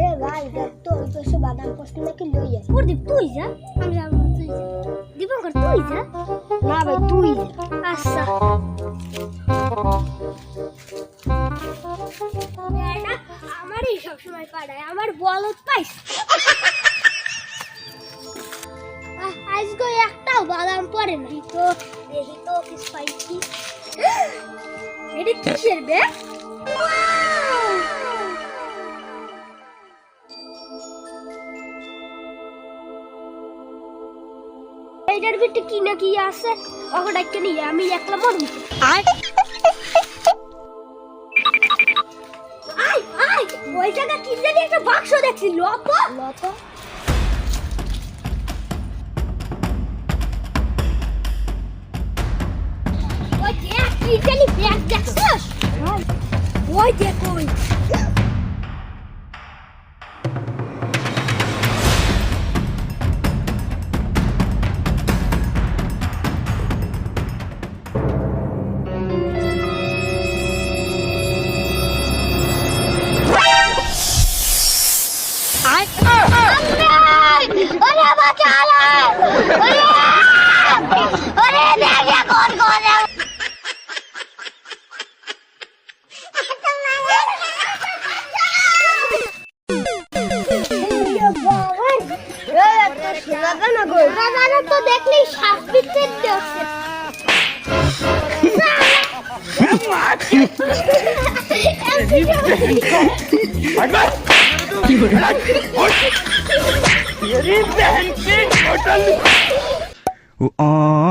এ ভাই দেখ তো ওই পাশে বাদাম পোস্ট নাকি লই আছে। প্রদীপ তুই যা, আমি যাবো না, তুই যা। দীপঙ্কর তুই যা। না ভাই তুই যা। আচ্ছা এটা আমারই সবসময় পাড়ায় আমার বলত পাইস। আজকে একটাও বাদাম পড়ে না তো, দেখি তো কিছু পাইছি। এটা কিসের ব্যাগ? এইটার ভিতরে কি না কি আছে ওটা কে নিয়ে আমি একলা মরবো। আয় আয় ওই জায়গা কি জানি একটা বাক্স দেখছি লত লত ওই দেখ কি জানি ব্যাগ দেখছস? ওই দেখ ওই তো দেখলি সাপ বিচ্ছে দেখছে। Oh